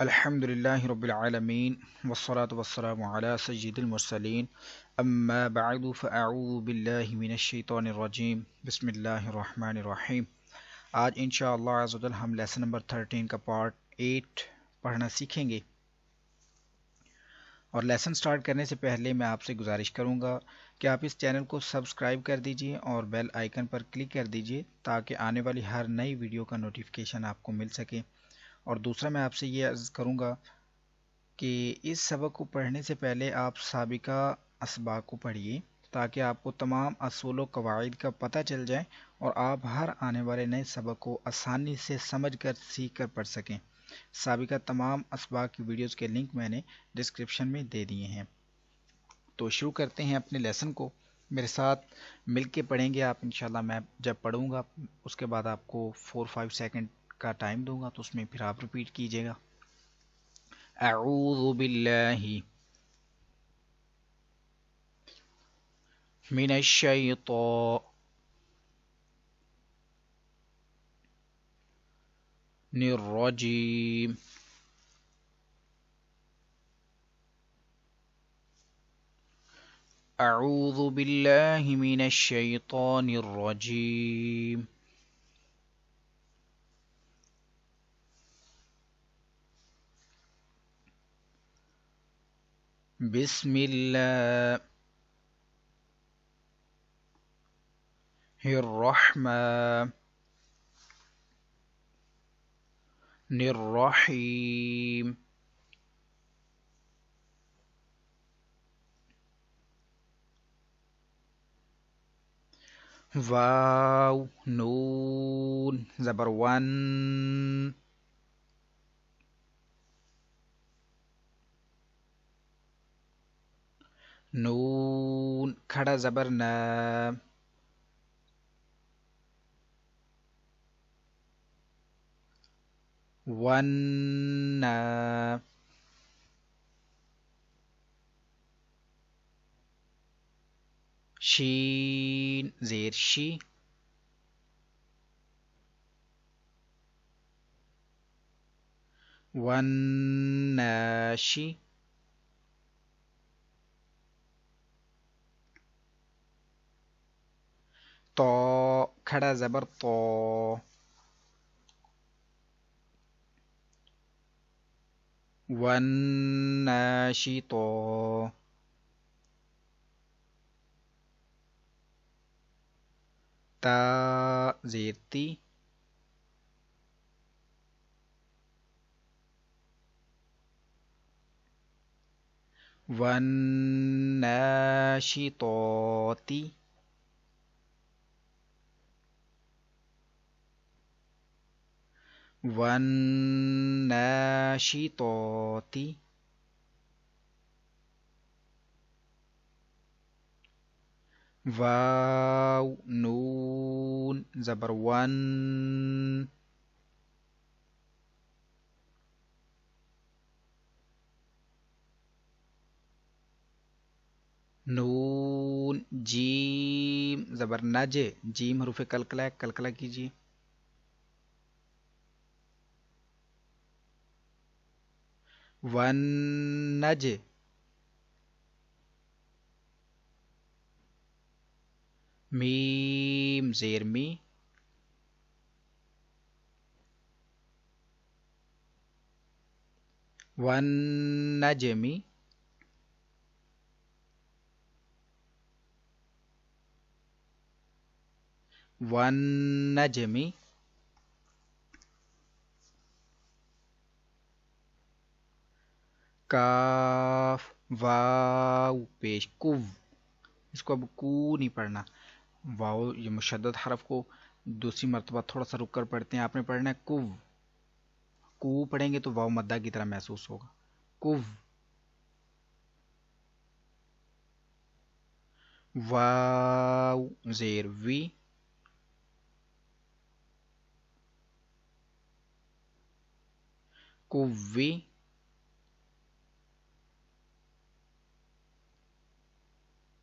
अल्हम्दुलिल्लाहि रब्बिल आलमीन वस्सलातु वस्सलामु अला सय्यिदिल मुरसलीन अम्मा बअदु फ़अऊज़ु बिल्लाहि मिनश शैतानिर रजीम बिस्मिल्लाहिर रहमानिर रहीम। आज इंशाअल्लाह अज़्ज़ा वजल हम लेसन नंबर 13 का पार्ट 8 पढ़ना सीखेंगे। और लेसन स्टार्ट करने से पहले मैं आपसे गुजारिश करूंगा कि आप इस चैनल को सब्सक्राइब कर दीजिए और बेल आइकन पर क्लिक कर दीजिए ताकि आने वाली हर नई वीडियो का नोटिफिकेशन आपको मिल सके। और दूसरा मैं आपसे ये अर्ज़ करूंगा कि इस सबक को पढ़ने से पहले आप साबिका असबाक को पढ़िए ताकि आपको तमाम असूल व कवाइद का पता चल जाए और आप हर आने वाले नए सबक को आसानी से समझ कर सीख कर पढ़ सकें। साबिका तमाम असबाक की वीडियोज़ के लिंक मैंने डिस्क्रिप्शन में दे दिए हैं। तो शुरू करते हैं अपने लेसन को। मेरे साथ मिल के पढ़ेंगे आप इंशाल्लाह। मैं जब पढ़ूंगा उसके बाद आपको 4-5 सेकंड का टाइम दूंगा तो उसमें फिर आप रिपीट कीजिएगा। अऊज़ु बिल्लाहि मिनश शैतानिर रजीम। अऊज़ु बिल्लाहि मिनश शैतानिर रजीम। बिस्मिल्लाहिर्रहमानिर्रहीम। वाव नून ज़बर वन। नून खड़ा ज़बर न। वन शीन ज़ेर शी। वन्नाशी। तो खड़ा ज़बर तो। वन्नाशी तो। ता ज़ेर ती। वन्नाशितोति। वन्नाशितोति। वाव नून ज़बर वन। नून जीम ज़बर नज। जीम हरूफ कलकला कलकला कीजिए। वन नज। मीम ज़ेर मी। वन नजमी। वन नजमी। काफ वाव पेश कुव। इसको अब कू नहीं पढ़ना। वाव ये मुशद्दद हरफ को दूसरी मर्तबा थोड़ा सा रुक कर पढ़ते हैं। आपने पढ़ना है कुव। कू पढ़ेंगे तो वाव मद्दा की तरह महसूस होगा। कुव। वाव ज़ेर वी। कुव्वी।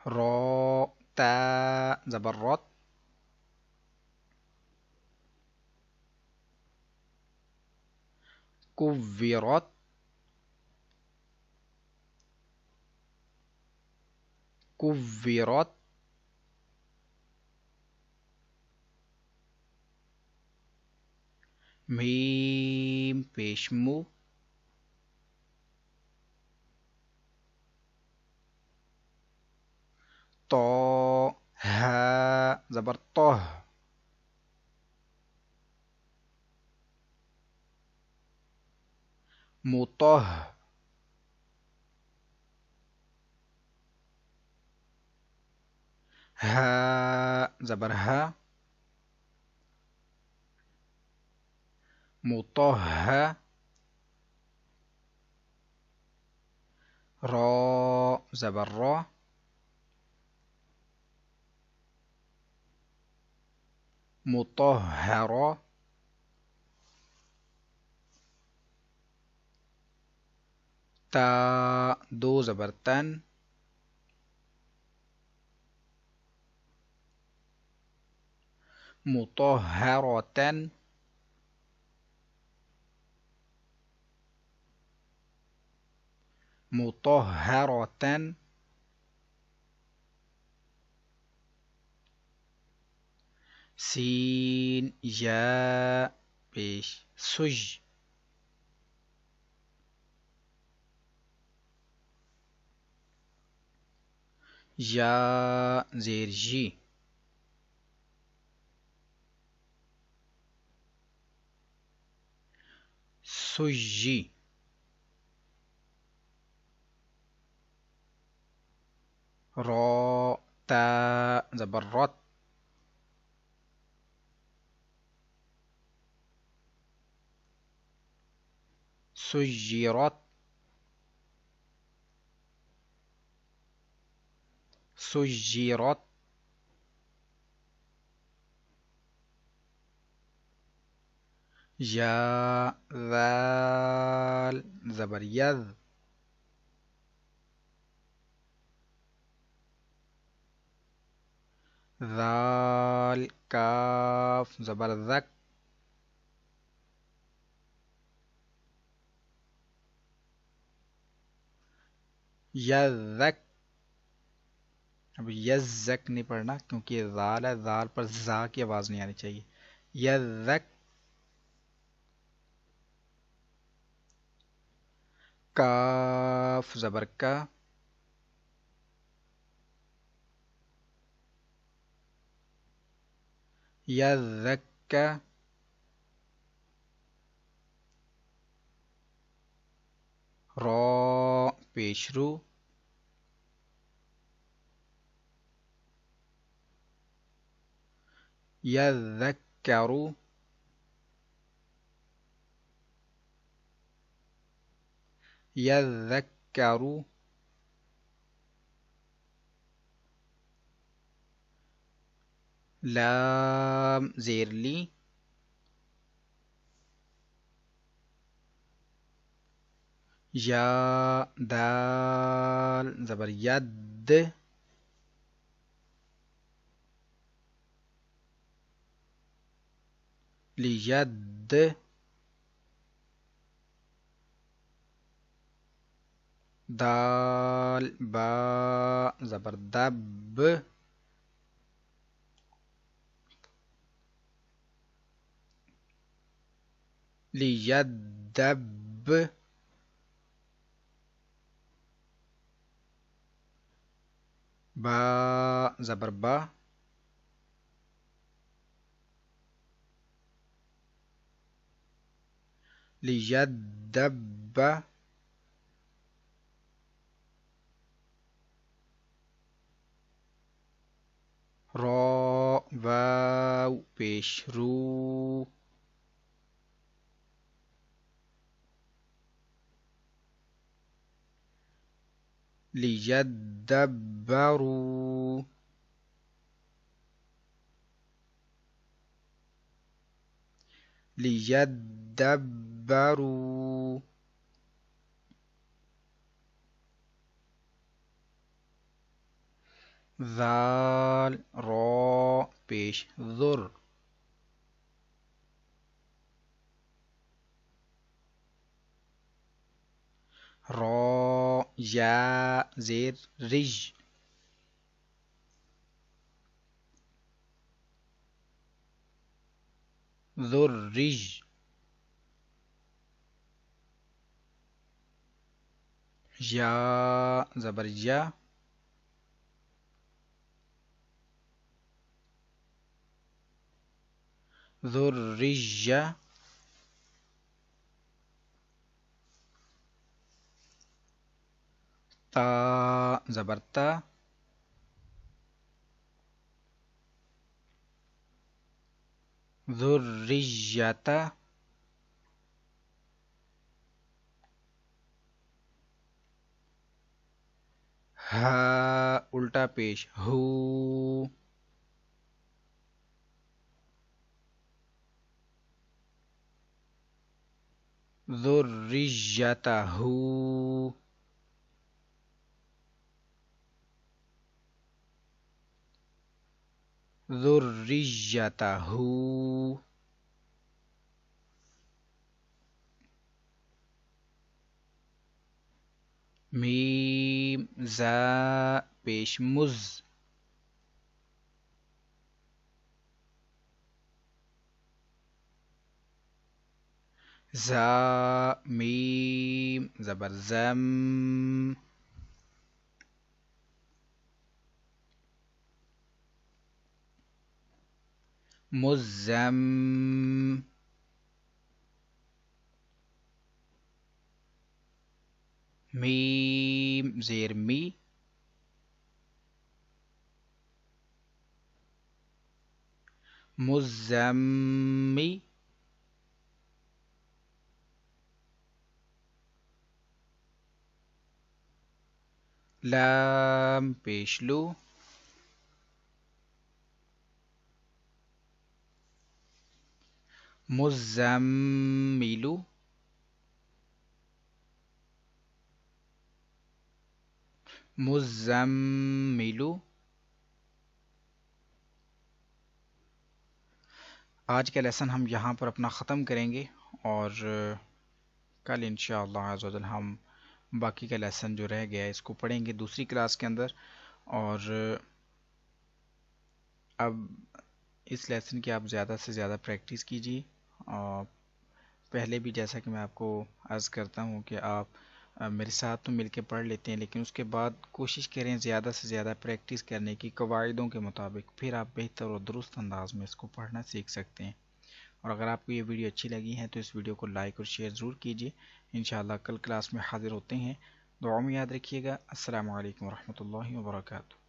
रो ता ज़बर रत। कुव्विरत। कुव्विरत, मीम पेश मू, तो हा जबर तोह, मुतोह, हा जबर हा, मुतोहा, रो जबर रो, मुतोहरो, ता दो जबर तन, मुतोहरोतन, मुतोहरोतन, सीन या पेश सुज, या जेर जी, सुजी, रो ता जबर रत, सुजिरत, सुजिरत, या दाल जबर यद, दाल काफ जबर दक, यदक, अब यज़क नहीं पढ़ना क्योंकि ये दाल है, दाल पर जा की आवाज नहीं आनी चाहिए। यज़क, काफ जबर का, यज़क्का, रो पेशरू, यज़क्करू, यज़क्करू, लाम जेरली, या दाल जबर यद, लियद, दाल बा जबर दब, लियदब, बा जबर बा, लियदब, रो वाव पेश रू, लियदब्बरू, लियदब्बरू, ज़ाल रो पेश ज़ुर, रो या जेर रिज, ज़ुर्रिज, या ज़बर या, ज़ुर्रिया, ता ज़बर ता, ज़ुर्रियता, हा उल्टा पेश हू, ज़ुर्रियतहू, ज़ुर्रियतहू, मीम ज़ा पेश मुज़, ज़ा मीम ज़बर ज़म, मुज़्ज़म, मीम ज़ेर मी, मुज़्ज़म्मी, लाम पेश लू, मुज़्ज़म्मिलु, मुज़्ज़म्मिलु। आज का लेसन हम यहाँ पर अपना ख़त्म करेंगे और कल इंशाअल्लाह अज़्ज़ वजल हम बाकी का लेसन जो रह गया है इसको पढ़ेंगे दूसरी क्लास के अंदर। और अब इस लेसन की आप ज़्यादा से ज़्यादा प्रैक्टिस कीजिए। और पहले भी जैसा कि मैं आपको अर्ज़ करता हूँ कि आप मेरे साथ तो मिलके पढ़ लेते हैं, लेकिन उसके बाद कोशिश करें ज़्यादा से ज़्यादा प्रैक्टिस करने की कवायदों के मुताबिक, फिर आप बेहतर और दुरुस्त अंदाज में इसको पढ़ना सीख सकते हैं। और अगर आपको ये वीडियो अच्छी लगी है तो इस वीडियो को लाइक और शेयर ज़रूर कीजिए। इंशाअल्लाह कल क्लास में हाज़िर होते हैं। दुआ में याद रखिएगा। अस्सलामु अलैकुम वरहमतुल्लाहि वबरकातुहू।